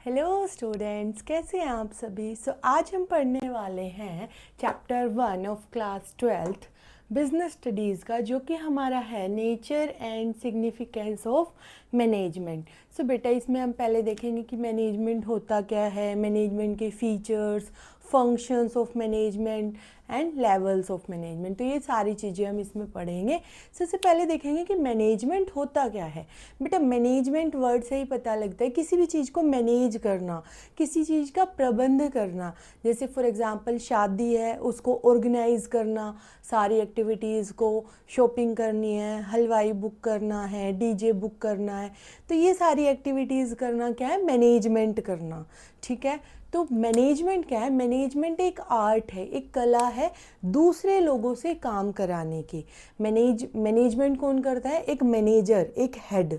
Hello students, कैसे हैं आप सभी। आज हम पढ़ने वाले हैं chapter 1 of class 12th business studies का, जो कि हमारा है nature and significance of management. बेटा इसमें हम पहले देखेंगे कि मैनेजमेंट होता क्या है, मैनेजमेंट के features, functions of management and levels of management. तो ये सारी चीज़ें हम इसमें पढ़ेंगे। सबसे पहले देखेंगे कि मैनेजमेंट होता क्या है। बेटा मैनेजमेंट वर्ड से ही पता लगता है किसी भी चीज़ को मैनेज करना, किसी चीज़ का प्रबंध करना। जैसे फॉर एग्जांपल शादी है, उसको ऑर्गेनाइज करना, सारी एक्टिविटीज़ को, शॉपिंग करनी है, हलवाई बुक करना है, डीजे बुक करना है, तो ये सारी एक्टिविटीज़ करना क्या है, मैनेजमेंट करना। ठीक है, तो मैनेजमेंट क्या है, मैनेजमेंट एक आर्ट है, एक कला है दूसरे लोगों से काम कराने की। मैनेजमेंट कौन करता है, एक मैनेजर, एक हेड।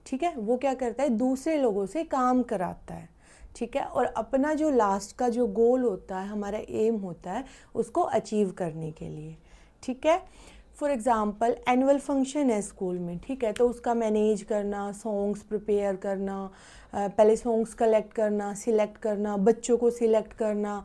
ठीक है, वो क्या करता है, दूसरे लोगों से काम कराता है। ठीक है, और अपना जो लास्ट का जो गोल होता है, हमारा एम होता है, उसको अचीव करने के लिए। ठीक है, फॉर एग्ज़ाम्पल एनुअल फंक्शन है स्कूल में, ठीक है, तो उसका मैनेज करना, सॉन्ग्स प्रिपेयर करना, पहले सॉन्ग्स कलेक्ट करना, सिलेक्ट करना, बच्चों को सिलेक्ट करना,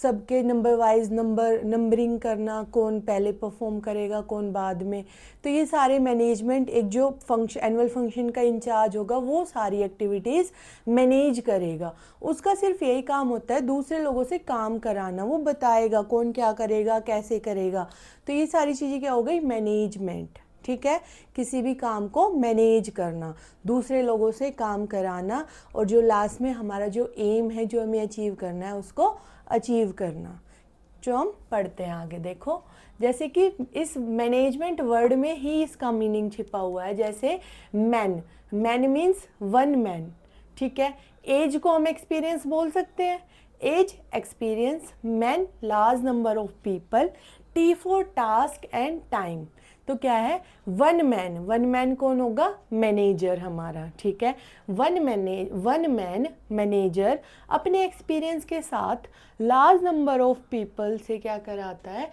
सबके नंबर वाइज नंबरिंग करना, कौन पहले परफॉर्म करेगा कौन बाद में। तो ये सारे मैनेजमेंट, एक जो एनुअल फंक्शन का इंचार्ज होगा वो सारी एक्टिविटीज़ मैनेज करेगा। उसका सिर्फ यही काम होता है दूसरे लोगों से काम कराना, वो बताएगा कौन क्या करेगा, कैसे करेगा। तो ये सारी चीज़ें क्या हो गई, मैनेजमेंट। ठीक है, किसी भी काम को मैनेज करना, दूसरे लोगों से काम कराना, और जो लास्ट में हमारा जो एम है, जो हमें अचीव करना है, उसको अचीव करना। जो हम पढ़ते हैं आगे देखो, जैसे कि इस मैनेजमेंट वर्ड में ही इसका मीनिंग छिपा हुआ है। जैसे man, man means one man. ठीक है, एज को हम एक्सपीरियंस बोल सकते हैं, age experience, man large number of people, T for task and time. तो क्या है, वन मैन, वन मैन कौन होगा, मैनेजर हमारा। ठीक है, वन मैन मैनेजर अपने एक्सपीरियंस के साथ लार्ज नंबर ऑफ पीपल से क्या कराता है,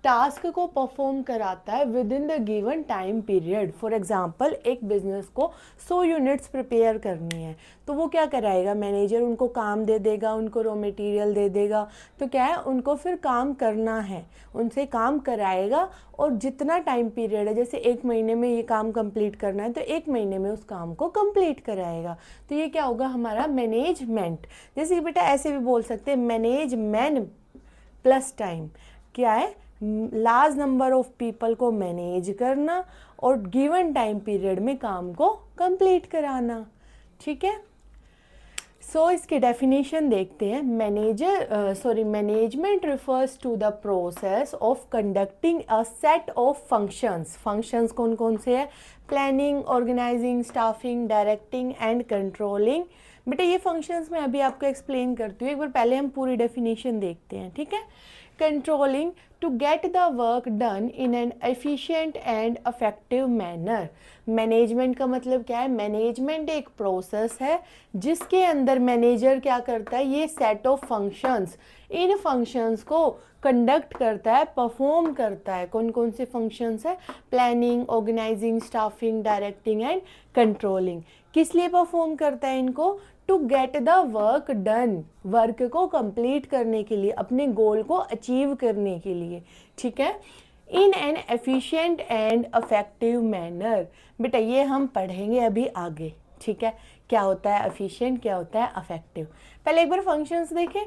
टास्क को परफॉर्म कराता है with in the given time period. For example एक बिजनेस को 100 यूनिट्स प्रिपेयर करनी है, तो वो क्या कराएगा, मैनेजर उनको काम दे देगा, उनको रॉ मटेरियल दे देगा। तो क्या है, उनको फिर काम करना है, उनसे काम कराएगा, और जितना टाइम पीरियड है, जैसे 1 महीने में ये काम कंप्लीट करना है, तो 1 महीने में उस काम को कंप्लीट कराएगा। तो ये क्या होगा, हमारा मैनेजमेंट। जैसे कि बेटा ऐसे भी बोल सकते हैं, मैनेज मैन प्लस टाइम। क्या है, लार्ज नंबर ऑफ पीपल को मैनेज करना और गिवन टाइम पीरियड में काम को कंप्लीट कराना। ठीक है, इसकी डेफिनेशन देखते हैं। Management refers to the process of conducting a set of functions. Functions कौन कौन से हैं, planning, organizing, staffing, directing and controlling. बेटा ये फंक्शंस मैं अभी आपको एक्सप्लेन करती हूँ, एक बार पहले हम पूरी डेफिनेशन देखते हैं। ठीक है, controlling to get the work done in an efficient and effective manner. Management का मतलब क्या है, मैनेजमेंट एक प्रोसेस है जिसके अंदर मैनेजर क्या करता है, ये set of functions, in functions को कंडक्ट करता है, परफॉर्म करता है। कौन कौन से फंक्शंस है, planning, organizing, staffing, directing and controlling. किस लिए परफॉर्म करता है इनको, to get the work done, work को कंप्लीट करने के लिए, अपने गोल को अचीव करने के लिए। ठीक है, इन an efficient and effective manner. बेटा ये हम पढ़ेंगे अभी आगे। ठीक है, क्या होता है एफिशिएंट, क्या होता है इफेक्टिव। पहले एक बार फंक्शंस देखें।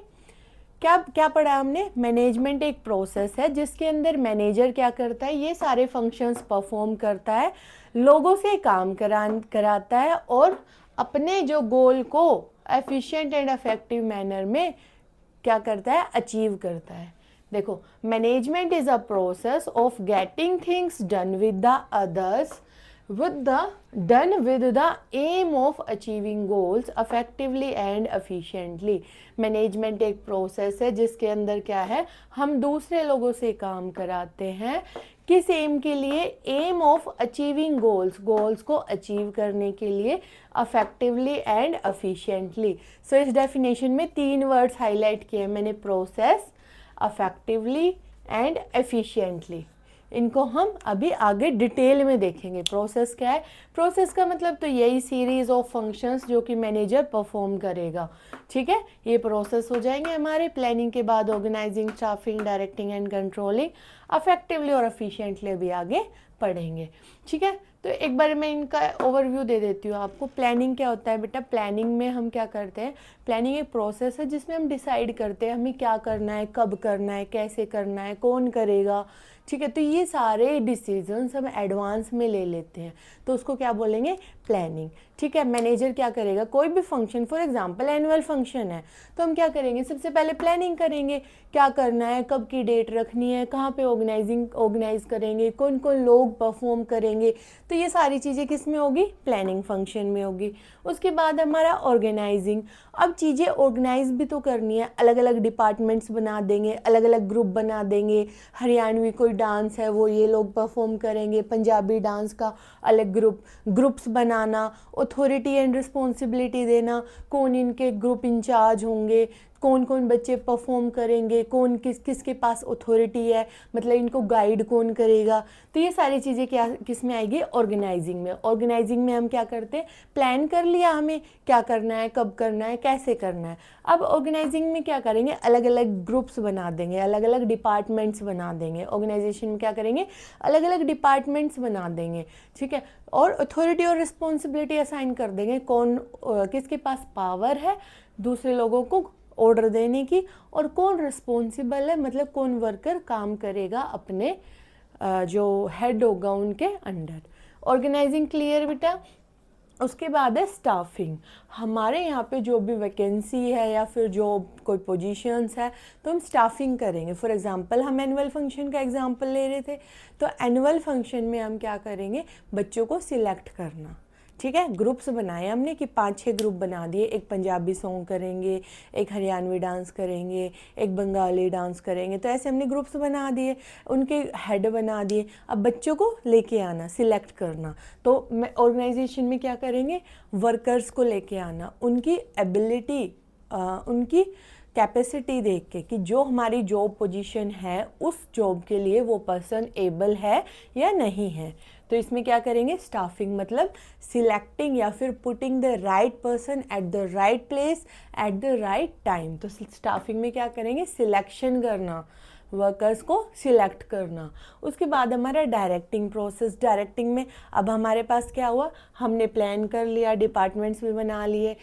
क्या क्या पढ़ा हमने, मैनेजमेंट एक प्रोसेस है जिसके अंदर मैनेजर क्या करता है, ये सारे फंक्शंस परफॉर्म करता है, लोगों से काम कराता है, और अपने जो गोल को एफिशिएंट एंड इफेक्टिव मैनर में क्या करता है, अचीव करता है। देखो, management is a process of getting things done with the others with the aim of achieving goals effectively and efficiently। Management एक प्रोसेस है जिसके अंदर क्या है, हम दूसरे लोगों से काम कराते हैं, किस एम के लिए, aim of achieving goals, goals को अचीव करने के लिए, अफेक्टिवली एंड एफिशिएंटली। इस डेफिनेशन में 3 वर्ड्स हाईलाइट किए मैंने, प्रोसेस, अफेक्टिवली एंड एफिशिएंटली। इनको हम अभी आगे डिटेल में देखेंगे। प्रोसेस क्या है? प्रोसेस का मतलब तो यही सीरीज ऑफ फंक्शंस जो कि मैनेजर परफॉर्म करेगा। ठीक है, ये प्रोसेस हो जाएंगे हमारे। प्लानिंग के बाद organizing, staffing, directing and controlling, effectively और एफिशिएंटली भी आगे पढ़ेंगे। ठीक है, तो एक बार मैं इनका ओवरव्यू दे देती हूँ आपको। प्लानिंग क्या होता है बेटा? प्लानिंग में हम क्या करते हैं? प्लानिंग एक प्रोसेस है जिसमें हम डिसाइड करते हैं हमें क्या करना है, कब करना है, कैसे करना है, कौन करेगा। ठीक है, तो ये सारे डिसीजंस हम एडवांस में ले लेते हैं, तो उसको क्या बोलेंगे? प्लानिंग। ठीक है, मैनेजर क्या करेगा? कोई भी function, for example annual function है, तो हम क्या करेंगे? सबसे पहले प्लानिंग करेंगे, क्या करना है, कब की डेट रखनी है, कहाँ पे ऑर्गेनाइज करेंगे, कौन कौन लोग परफॉर्म करेंगे। तो ये सारी चीज़ें किस में होगी? प्लानिंग फंक्शन में होगी। उसके बाद हमारा ऑर्गेनाइजिंग। अब चीज़ें ऑर्गेनाइज भी तो करनी है, अलग अलग डिपार्टमेंट्स बना देंगे, अलग अलग ग्रुप बना देंगे। हरियाणवी कोई डांस है वो ये लोग परफॉर्म करेंगे, पंजाबी डांस का अलग groups banana, authority and responsibility देना, कौन इनके ग्रुप इंचार्ज होंगे, कौन कौन बच्चे परफॉर्म करेंगे, कौन किसके पास अथॉरिटी है, मतलब इनको गाइड कौन करेगा। तो ये सारी चीज़ें क्या किस में आएगी? ऑर्गेनाइजिंग में। ऑर्गेनाइजिंग में हम क्या करते हैं? प्लान कर लिया हमें क्या करना है, कब करना है, कैसे करना है। अब ऑर्गेनाइजिंग में क्या करेंगे? अलग अलग ग्रुप्स बना देंगे, अलग अलग डिपार्टमेंट्स बना देंगे। ऑर्गेनाइजेशन में क्या करेंगे? अलग अलग डिपार्टमेंट्स बना देंगे। ठीक है, और अथॉरिटी और रिस्पॉन्सिबिलिटी असाइन कर देंगे, कौन किसके पास पावर है दूसरे लोगों को ऑर्डर देने की, और कौन रिस्पॉन्सिबल है, मतलब कौन वर्कर काम करेगा अपने जो हेड होगा उनके अंडर। ऑर्गेनाइजिंग क्लियर बेटा? उसके बाद है स्टाफिंग। हमारे यहाँ पे जो भी वैकेंसी है या फिर जो कोई पोजीशंस है तो हम स्टाफिंग करेंगे। फॉर एग्जांपल हम एनुअल फंक्शन का एग्जांपल ले रहे थे, तो एनुअल फंक्शन में हम क्या करेंगे? बच्चों को सिलेक्ट करना। ठीक है, ग्रुप्स बनाए हमने कि 5-6 ग्रुप बना दिए। एक पंजाबी सॉन्ग करेंगे, एक हरियाणवी डांस करेंगे, एक बंगाली डांस करेंगे। तो ऐसे हमने ग्रुप्स बना दिए, उनके हेड बना दिए। अब बच्चों को लेके आना, सिलेक्ट करना। तो ऑर्गेनाइजेशन में क्या करेंगे? वर्कर्स को लेके आना, उनकी एबिलिटी, उनकी कैपेसिटी देख के कि जो हमारी जॉब पोजीशन है उस जॉब के लिए वो पर्सन एबल है या नहीं है। तो इसमें क्या करेंगे? स्टाफिंग मतलब सिलेक्टिंग या फिर putting the right person at the right place at the right time. तो स्टाफिंग में क्या करेंगे? सिलेक्शन करना, वर्कर्स को सिलेक्ट करना। उसके बाद हमारा डायरेक्टिंग प्रोसेस। डायरेक्टिंग में अब हमारे पास क्या हुआ? हमने प्लान कर लिया, डिपार्टमेंट्स भी बना लिए,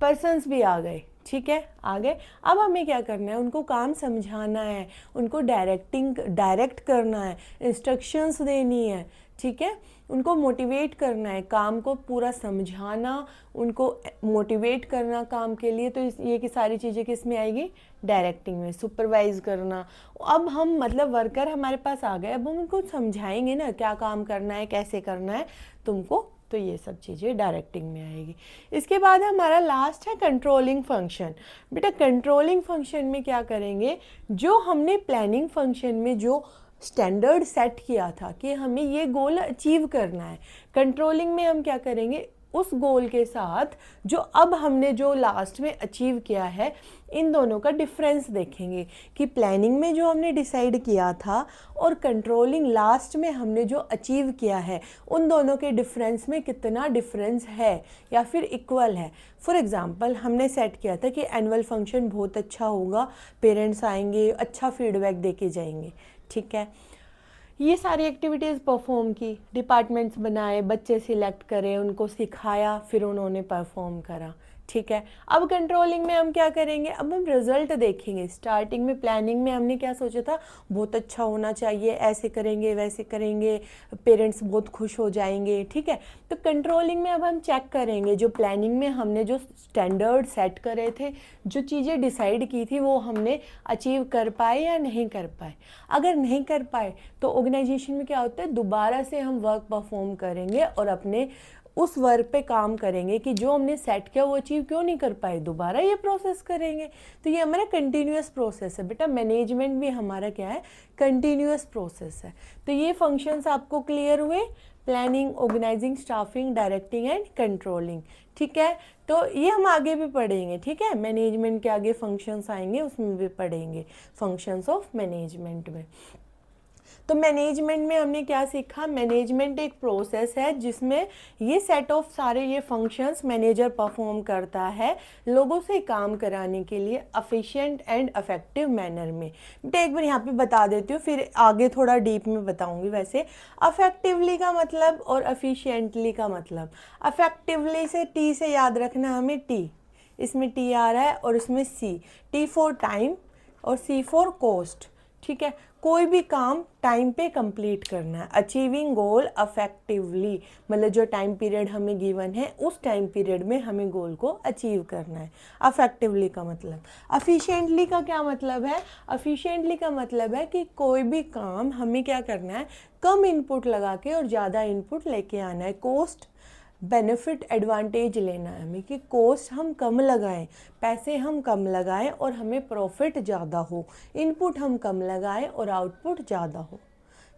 पर्सन्स भी आ गए। ठीक है, आ गए। अब हमें क्या करना है? उनको काम समझाना है, उनको डायरेक्ट करना है, इंस्ट्रक्शंस देनी है। ठीक है, उनको मोटिवेट करना है, काम को पूरा समझाना, उनको मोटिवेट करना काम के लिए। तो ये की सारी चीज़ें किस में आएगी? डायरेक्टिंग में। सुपरवाइज करना। अब हम मतलब वर्कर हमारे पास आ गए, अब हम उनको समझाएंगे ना क्या काम करना है, कैसे करना है तुमको। तो ये सब चीज़ें डायरेक्टिंग में आएगी। इसके बाद हमारा लास्ट है कंट्रोलिंग फंक्शन। बेटा कंट्रोलिंग फंक्शन में क्या करेंगे? जो हमने प्लानिंग फंक्शन में जो स्टैंडर्ड सेट किया था कि हमें ये गोल अचीव करना है, कंट्रोलिंग में हम क्या करेंगे? उस गोल के साथ जो अब हमने जो लास्ट में अचीव किया है, इन दोनों का डिफरेंस देखेंगे कि प्लानिंग में जो हमने डिसाइड किया था और कंट्रोलिंग लास्ट में हमने जो अचीव किया है, उन दोनों के डिफरेंस में कितना डिफरेंस है या फिर इक्वल है। फॉर एग्जांपल हमने सेट किया था कि एनुअल फंक्शन बहुत अच्छा होगा, पेरेंट्स आएंगे, अच्छा फीडबैक दे के जाएंगे। ठीक है, ये सारी एक्टिविटीज़ परफॉर्म की, डिपार्टमेंट्स बनाए, बच्चे सिलेक्ट करे, उनको सिखाया, फिर उन्होंने परफॉर्म करा। ठीक है, अब कंट्रोलिंग में हम क्या करेंगे? अब हम रिजल्ट देखेंगे। स्टार्टिंग में प्लानिंग में हमने क्या सोचा था? बहुत अच्छा होना चाहिए, ऐसे करेंगे, वैसे करेंगे, पेरेंट्स बहुत खुश हो जाएंगे। ठीक है, तो कंट्रोलिंग में अब हम चेक करेंगे जो प्लानिंग में हमने जो स्टैंडर्ड सेट करे थे, जो चीज़ें डिसाइड की थी, वो हमने अचीव कर पाए या नहीं कर पाए। अगर नहीं कर पाए तो ऑर्गेनाइजेशन में क्या होता है? दोबारा से हम वर्क परफॉर्म करेंगे और अपने उस वर्क पे काम करेंगे कि जो हमने सेट किया वो अचीव क्यों नहीं कर पाए, दोबारा ये प्रोसेस करेंगे। तो ये हमारा कंटिन्यूअस प्रोसेस है बेटा। मैनेजमेंट भी हमारा क्या है? कंटिन्यूअस प्रोसेस है। तो ये फंक्शंस आपको क्लियर हुए? Planning, organizing, staffing, directing and controlling. ठीक है, तो ये हम आगे भी पढ़ेंगे। ठीक है, मैनेजमेंट के आगे फंक्शंस आएंगे, उसमें भी पढ़ेंगे, फंक्शंस ऑफ मैनेजमेंट में। तो मैनेजमेंट में हमने क्या सीखा, मैनेजमेंट एक प्रोसेस है जिसमें ये सेट ऑफ सारे ये फंक्शंस मैनेजर परफॉर्म करता है लोगों से काम कराने के लिए एफिशिएंट एंड इफेक्टिव मैनर में। बेटा एक बार यहाँ पे बता देती हूँ, फिर आगे थोड़ा डीप में बताऊँगी। वैसे अफेक्टिवली का मतलब और एफिशिएंटली का मतलब, अफेक्टिवली से टी से याद रखना हमें, टी इसमें टी आ रहा है और इसमें सी, टी फॉर टाइम और सी फॉर कॉस्ट। ठीक है, कोई भी काम टाइम पे कंप्लीट करना है, अचीविंग गोल अफेक्टिवली, मतलब जो टाइम पीरियड हमें गिवन है उस टाइम पीरियड में हमें गोल को अचीव करना है, अफेक्टिवली का मतलब। एफिशिएंटली का क्या मतलब है, एफिशिएंटली का मतलब है कि कोई भी काम हमें क्या करना है, कम इनपुट लगा के और ज़्यादा इनपुट लेके आना है, कॉस्ट बेनिफिट एडवांटेज लेना है हमें कि कॉस्ट हम कम लगाएं, पैसे हम कम लगाएं और हमें प्रॉफिट ज़्यादा हो, इनपुट हम कम लगाएं और आउटपुट ज़्यादा हो।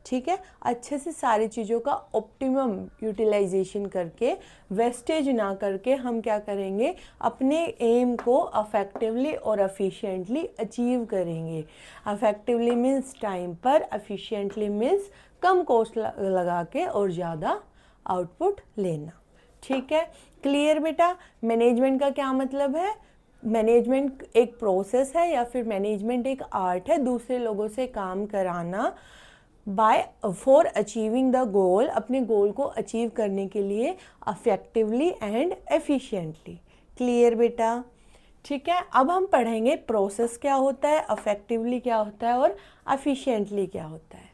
ठीक है, अच्छे से सारी चीज़ों का ऑप्टिमम यूटिलाइजेशन करके, वेस्टेज ना करके हम क्या करेंगे, अपने एम को अफेक्टिवली और एफिशिएंटली अचीव करेंगे। अफेक्टिवली मीन्स टाइम पर, एफिशिएंटली मीन्स कम कॉस्ट लगा के और ज़्यादा आउटपुट लेना। ठीक है, क्लियर बेटा। मैनेजमेंट का क्या मतलब है, मैनेजमेंट एक प्रोसेस है या फिर मैनेजमेंट एक आर्ट है दूसरे लोगों से काम कराना by for achieving the goal, अपने गोल को अचीव करने के लिए अफेक्टिवली एंड एफिशिएंटली। क्लियर बेटा। ठीक है, अब हम पढ़ेंगे प्रोसेस क्या होता है, अफेक्टिवली क्या होता है और एफिशिएंटली क्या होता है।